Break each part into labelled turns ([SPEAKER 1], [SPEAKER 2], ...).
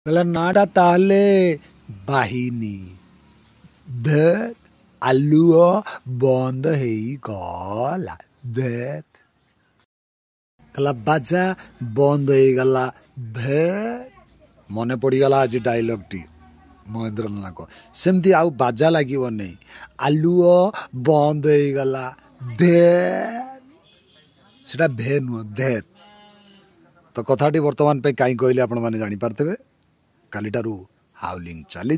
[SPEAKER 1] कहला नाटा ताहले बाहिनी धत आलुओ बंद हेई गला धत कहला बाजा बंद हो गला धत मने पड़ी गला आज डायलॉग टी महेंद्र नाना को सेमती आउ बाजा लगे नहीं आलुओ बंद हो गला धत सेटा भे नुह धत तो कथाटी वर्तमान पे कहीं कहले आपण माने जानी पारथेबे कालीटारू हाउलिंग चली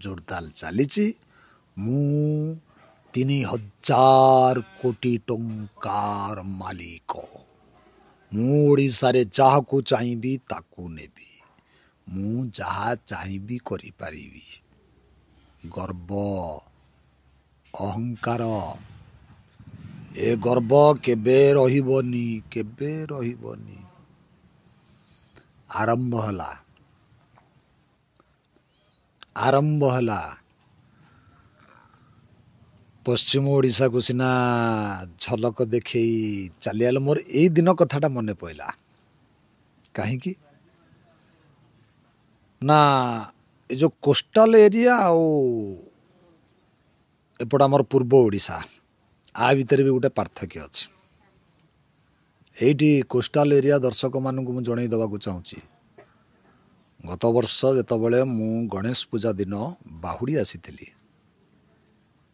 [SPEAKER 1] जोरदार चली मु 3000 कोटी टंकार मालिक मु ओडिशा रे जहा को चाहिबी ताकू नेबी मु जहा चाहिबी करि पारिबी गर्व अहंकार ए गर्व केबे रहिबनी आरंभ हला पश्चिम ओडिशा को सिना झलक देखई चली आल मोर ए दिन कथाटा मने पइला कहीं ना ए जो कोस्टल एरिया एपट आमर पूर्व ओडिशा आ भितर भी गोटे पार्थक्य अच्छे एटी कोस्टल एरिया दर्शक मानक मु जणई दबाकू चाहूँगी गत वर्ष जितेबाला मु गणेश पूजा दिन बाहुड़ी आसी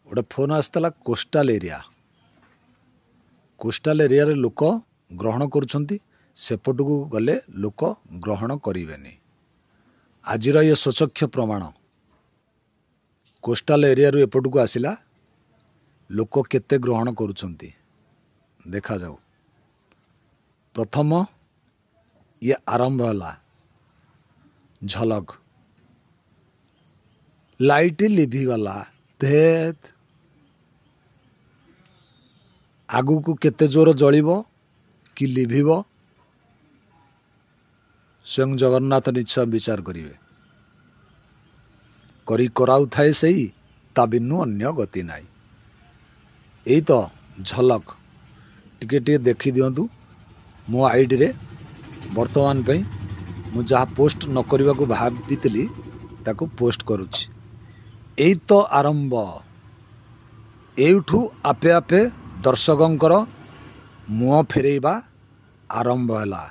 [SPEAKER 1] गोटे फोन आसला कोस्टल एरिया रे लोक ग्रहण करपट को गले लोक ग्रहण करें आज ये स्वचक्ष प्रमाण कोस्टल एरिया रू एपट को आसला लोक केते ग्रहण करुछंती देखा जाऊ प्रथम ये आरंभ हला झलक लाइट लिभिगला धेत आगु को केते जोर जलिबो कि लिभिबो स्वयं जगन्नाथ निश्चय विचार करिवे करी कराउ थाए सही ता बिनु अन्य गति नाई एई तो झलक टिके देखि दियंतु मो आईडी रे वर्तमान पे मु जहाँ पोस्ट न करने को भावी ताको पोस्ट करुछि एई तो आरंभ एठू आपे आपे दर्शकंकर मुह फेरेबा आरंभ हला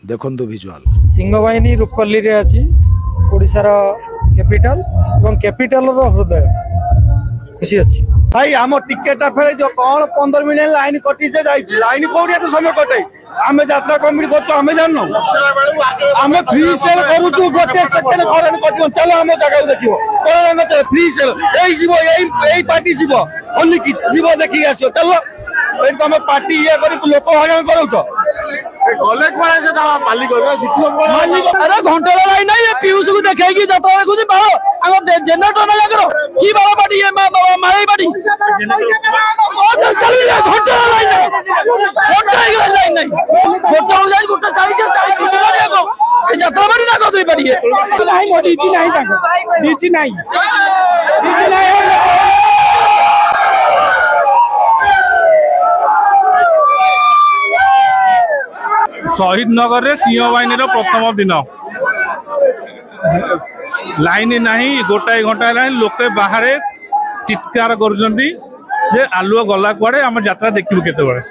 [SPEAKER 1] देखंतु विजुअल
[SPEAKER 2] सिंहवाहिनी रूपल्ली रे अछि ओडिसा रो कैपिटल एवं कैपिटल रो हृदय खुशी अछि
[SPEAKER 3] भाई हम टिकेट फेरे जो कौन 15 मिनट लाइन कटी जाइछि लाइन कोरिया तो समय कटै आमे यात्रा कमिटी करछो आमे जाननो आमे फ्री सेल करूछु गोटे सेकेंड करन कटियो चलो हम जगह देखियो कोन हम फ्री सेल एई जीवो एई पार्टी जीवो ओन्ली की जीवो देखि आसियो चलो ए तुम पार्टी ये करी लोक हरण करूछो गले कोन से दा मालिक हो सिथलो मालिक
[SPEAKER 4] अरे घंटा लाइन नहीं ये पीयूष को देखेगी जाता है कुछ बालो अगर जनरेटर ना करो की बाबा पार्टी है माई पार्टी ओ चल जा घंटा लाइन नहीं घंटा हो जाए घंटा 40 मिनट आगो ए यात्रा बाड़ी ना कर पारी है नहीं डीची नहीं ताको डीची नहीं
[SPEAKER 5] शहीद नगर रे सिंहवाहिनी प्रथम दिन लाइन नहीं गोटाए घंटा लाइन लोके बाहर चित्कार करुछंती जे आलुओ गला कुआडे हम यात्रा देखिबु केते बळे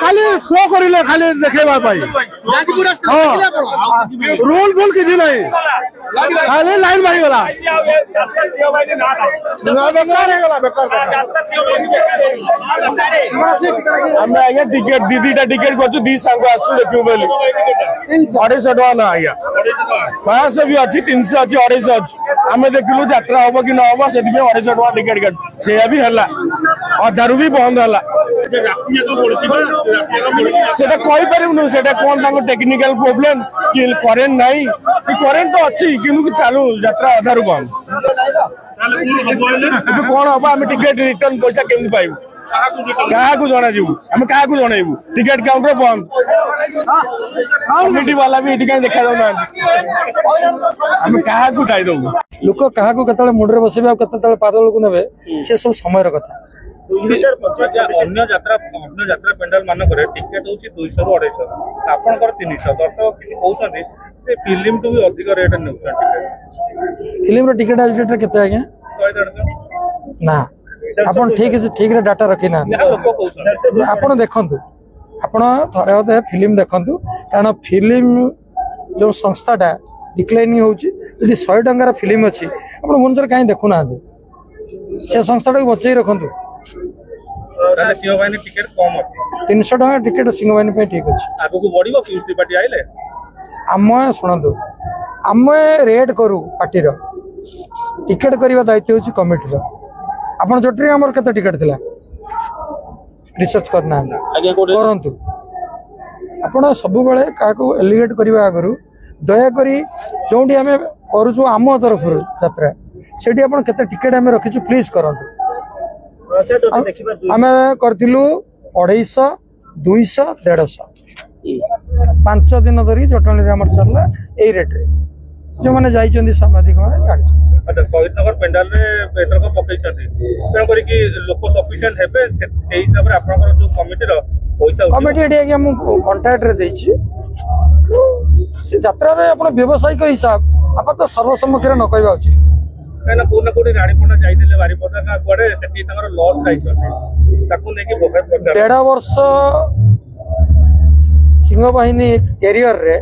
[SPEAKER 3] खाली शो करिले खाली देखेबा पाई रूल फुल किछि नहीं खाली लाइन भाई गला हमें आगे टिकेट दीदी टिकेट करछु दी सांग आसु देखियो बोली 250 टका ना आया 500 भी अच्छी 300 अच्छी 250 अच्छी आमे देखिलु यात्रा होबो कि न होबो सेति में 250 टका टिकेट कट से भी हला अधारु भी बंद हला सेटा कहि परिबनु सेटा कोन ताको टेक्निकल प्रॉब्लम कि करेंट नाही कि करेंट तो अच्छी किनु चालू यात्रा अधारु बंद कौन हम टिकेट रिटर्न पैसा केमती पाइबू କାହାକୁ ଜଣାଯିବୁ ଆମେ କାହାକୁ ଜଣେଇବୁ ଟିକେଟ କାଉଣ୍ଟର ବନ୍ଦ କମିଟି ବାଲା ବି ଏଠି କାହିଁ ଦେଖା ଯାଉନାହାନ୍ତି ଆମେ କାହାକୁ ଦାୟୀ ଦବୁ
[SPEAKER 2] ଲୋକ କାହାକୁ କେତେବେଳେ ମୁଣ୍ଡରେ ବସେଇବେ ଆଉ କେତେବେଳେ ପାଦ ତଳକୁ ନେବେ ସେ ସବୁ ସମୟର କଥା।
[SPEAKER 5] ଅନ୍ୟ ଯାତ୍ରା ପେଣ୍ଡାଲ ମାନଙ୍କରେ ଟିକେଟ ହଉଛି 200 ରୁ 250 ଆପଣଙ୍କର 300 ଦର୍ଶକ କିଛି କହୁଛନ୍ତି ଫିଲ୍ମ ଟୁ ବି ଅଧିକ ରେଟ୍ ନେଉଛନ୍ତି
[SPEAKER 2] ଫିଲ୍ମର ଟିକେଟ ଆଜି ଡେଟ୍ରେ କେତେ ଆଜ୍ଞା
[SPEAKER 5] 100-150
[SPEAKER 2] ନା ଆପଣ ଠିକରେ ଡାଟା ରଖିନାହାନ୍ତି ଆପଣ ଦେଖନ୍ତୁ ଆପଣ ଥରେ ଅଧେ ଫିଲ୍ମ ଦେଖନ୍ତୁ କାରଣ ଫିଲ୍ମ ଯେଉଁ ସଂସ୍ଥାଟା ଡିକ୍ଲାଇନିଂ ହେଉଛି ଯଦି 100 ଟଙ୍କାର ଫିଲ୍ମ ଅଛି ଆପଣ ଭୁବନେଶ୍ୱର କାହିଁ ଦେଖୁନାହାନ୍ତି ସେ ସଂସ୍ଥାଟାକୁ ବଞ୍ଚେଇ ରଖନ୍ତୁ।
[SPEAKER 5] ସିଂହବାହିନୀ ଟିକେଟ କମ ଅଛି
[SPEAKER 2] 300 ଟଙ୍କା ଟିକେଟ ସିଂହବାହିନୀ ପାଇଁ ଠିକ ଅଛି
[SPEAKER 5] ଆଗକୁ ବଢିବ ପିୟୁଷ ତ୍ରିପାଠୀ ଆଇଲେ
[SPEAKER 2] ଆମେ ଶୁଣନ୍ତୁ ଆମେ ରେଟ୍ କରୁ ପାର୍ଟିର ଟିକେଟ କରିବା ଦାୟିତ୍ୱ ହେଉଛି କମିଟିର ଆପଣ ଜୋଟରେ ଆମର କେତେ ଟିକେଟ ଥିଲା ରିସର୍ଚ୍ଚ କରିନାହାନ୍ତି କରନ୍ତୁ ଆପଣ ସବୁବେଳେ କାହାକୁ ଏଲିଗେଟ୍ କରିବା ଆଗରୁ ଦୟାକରି ଯେଉଁଠି ଆମେ କରୁଛୁ ଆମ ତରଫରୁ ଯାତ୍ରା ସେଠି ଆପଣ କେତେ ଟିକେଟ ଆମେ ରଖିଛୁ ପ୍ଲିଜ୍ କରନ୍ତୁ। ଆମେ କରିଥିଲୁ 250, 200, 150 5 ଦିନ ଧରି ଜଟଣୀରେ ଆମର ଚାଲିଲା ଏଇ ରେଟ୍ରେ ଯେଉଁମାନେ ଯାଇଛନ୍ତି ସାମ୍ବାଦିକ ମାନେ ଜାଣିଛନ୍ତି।
[SPEAKER 5] अच्छा शहीदनगर पेंडाल रे एथरक पकईछथि तेन करी कि लोक सफिशिएंट हेबे सेही हिसाब रे आपनकर जो कमिटी रो पैसा
[SPEAKER 2] कमिटी एडी आगे हम कांट्रैक्ट रे देछि से यात्रा रे अपन व्यवसायिक हिसाब आप तो सर्वसम्मुखरे न कहबा उचित
[SPEAKER 5] कहना कोडी राणीपटा जाइदिले बारीपटा ना कोडे सेठी तमर लॉस खाइछथि ताकू नेकी बहुत प्रचार
[SPEAKER 2] 1.5 वर्ष सिंहबाहिनी कैरियर रे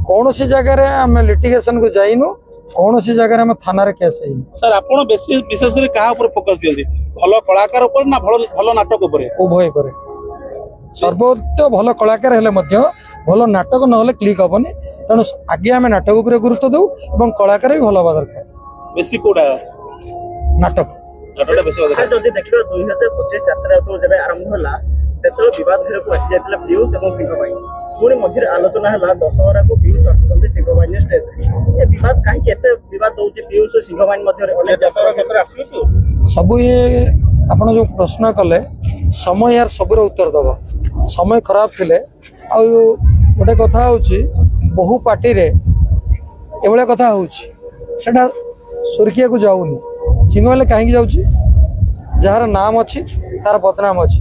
[SPEAKER 2] कौन सी जगह रे हम लिटिगेशन को जाइनु कौन सी जगह में थाना रे केस है
[SPEAKER 4] सर आपण विशेष कर कहा ऊपर फोकस दियंती भलो कलाकार ऊपर ना भलो नाटक ऊपर
[SPEAKER 2] उभय करे सर्वोत्त भलो कलाकार हेले मध्य भलो नाटक न होले क्लिक होबनी तनो आगे हमें नाटक ऊपर गुरुत्व दउ एवं कलाकार भी भलो बादर कर
[SPEAKER 4] बेसी कोडा
[SPEAKER 2] नाटक
[SPEAKER 4] नाटक बेसी बादर
[SPEAKER 6] जदी देखिबा 2025 यात्रा तो जेबे आरंभ होला सेतरो विवाद घर को आसी जातला पियूष एवं सिंहबाहिनी पुणी मझे आलोचना है दशहरा को पियूष आसुच्च सिंहबाहिनी स्टेज ये विवाद कहीं केते विवाद होउची पियूष और सिंहबाहिनी मध्य
[SPEAKER 5] दशहरा क्षेत्र आसबे तो
[SPEAKER 2] सब ये आपण जो प्रश्न कले समय यार सबुर उत्तर दब समय खराब थिले आ गोटे कथा होची बहु पार्टी रे एभले कथा होची सेटा सुरखिया को जाऊनी सिंहबाहिनी कहीं जाऊची जार नाम अच्छी तार बदनाम अच्छी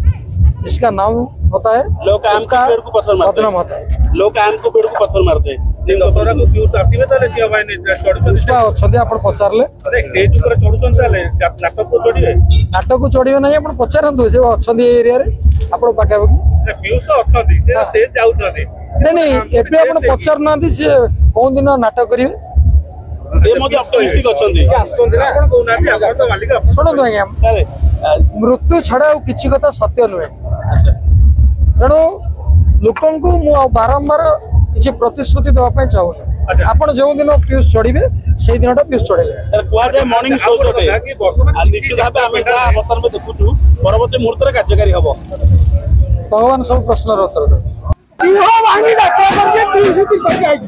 [SPEAKER 2] इसका नाम होता है
[SPEAKER 4] लोग आम को पेड़ को पत्थर मारते
[SPEAKER 2] बदनाम होता है
[SPEAKER 4] लोग आम को पेड़ को पत्थर मारते
[SPEAKER 5] दशहरा को पियूष आसीबे ताले सिंहबाहिनी चढुछन
[SPEAKER 2] पुष्पा अच्छे आप पचारे
[SPEAKER 5] अरे स्टेज ऊपर चढुछन ताले नाटक को चढिबे
[SPEAKER 2] नाटक को चढ़े ना आप पचारतु जो अच्छा एरिया आप पाखापाखि
[SPEAKER 5] पियूष अछथि से स्टेज जाउछथि
[SPEAKER 2] नहीं एबे आप पचार ना सी कौन दिन नाटक करेंगे
[SPEAKER 4] से मते ऑप्टिमिस्टिक अछंती
[SPEAKER 5] आपण कोनाती आपण तो मालिक
[SPEAKER 2] शुणु आज्ञा
[SPEAKER 4] सर
[SPEAKER 2] मृत्यु छड़ा किसी कथा सत्य नुहे तेणु लोक बारंबार किसी प्रतिश्रुति देवाई चाहूना आपण जो दिन पियूष चढ़े से दिन पियूष चढ़े
[SPEAKER 4] कह मॉर्निंग शो निश्चित भाव आम बर्तमान में देखु परवर्ती मुहूर्त कार्यकारी हम
[SPEAKER 2] भगवान सब प्रश्न उत्तर दे
[SPEAKER 3] सिंहबाहिनी यात्रा करके पियूष त्रिपाठी आएगी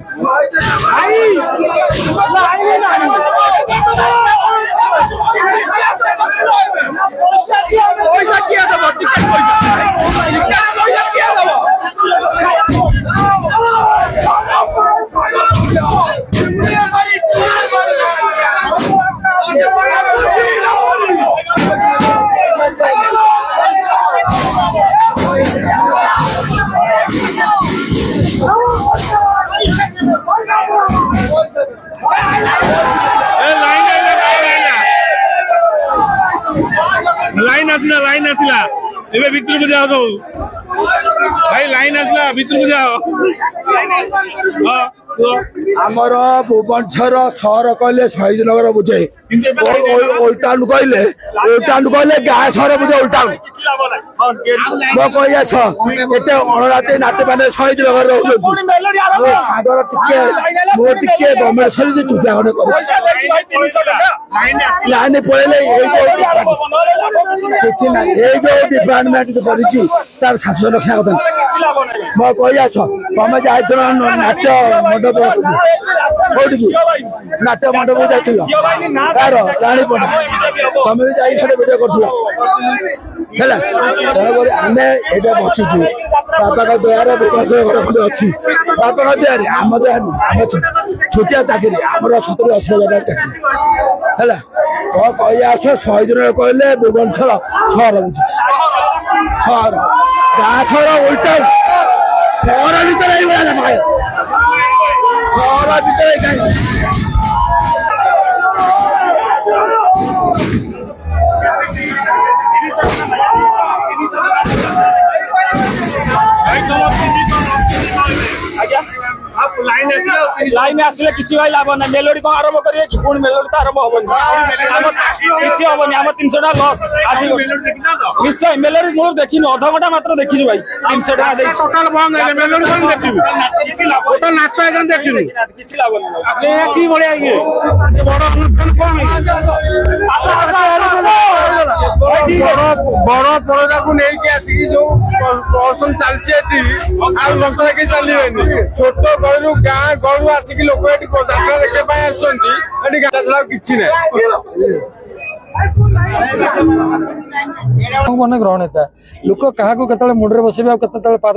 [SPEAKER 3] पैसा किया दबो टिकट पैसा किया दबो
[SPEAKER 5] लाइन आसला एबे भीतर को जाओ तो भाई लाइन आसला भीतर को जाओ हां
[SPEAKER 3] आमर भुवनेश्वर सहर कहले शहीद नगर बुझे उल्टाणु कहले गाँ सहर बुझे उल्टाणु मो कही आस एते अणराते नाते मैंने शहीद नगर सागर टिके मो टिके गवर्नमेंट सर्विस चुजा खंडे कर लाइन पड़े किसी ना ये जो डिपार्टमेंट करी तार शासन रक्षा कथा मो कही आस तुम जाए नाट्य मंडप नाट्य मंडप जाइल राणीपटा तुम भी जाइए भिडियो कर ହେଲା ତେଣୁକରି ଆମେ ଏଇଟା ବଞ୍ଚୁଛୁ ବାପାଙ୍କ ଦୟାରେ ଘର ଖଣ୍ଡେ ଅଛି ବାପାଙ୍କ ଦୟାରେ ଆମ ଦୟା ନୁହଁ ଆମ ଛୋଟିଆ ଚାକିରି ଆମର 70-80 ହଜାର ଚାକିରି ହେଲା କଣ କହିବା ଆସ 100 ଦିନ କହିଲେ ଭୁବନେଶ୍ୱର ସହର ବୁଝି ସହର ଗାଁ ସହର ଉଲ୍ଟା ସହର ଭିତରେ ଏଇଭଳିଆ ସହର ଭିତରେ କାହିଁକି
[SPEAKER 4] लाइन आसिले किसी भाई लाभ ना मेलोडी कौन आरंभ करिए कि पुणी मेलोडी तो आरंभ होबनी किसी होबनी हम 300 टाका लॉस आज निश्चय मेलोडी मूल देखिनु आधा घंटा मात्र देखिछु भाई 300 टाका देख टोटल बंद है मेलोडी कोन देखिबु किछि लाभ टोटल नाच एकदम देखिनु किछि लाभ नहीं ए की बढिया ये बड़ अनुष्ठान कोन
[SPEAKER 3] बड़ पड़ोदा को नहीं के आसी जो प्रदर्शन चलছে এটি আর লঙ্কা কি চালিবেনি ছোট গরু গাঁ গরু আসিকি লোক এটি যাত্রা দেখে পাই আসছন্তি এটি গাঁ ছাড়া কিছু নাই
[SPEAKER 2] मन ग्रहण होता है लोक क्या मुंडे बसे पाद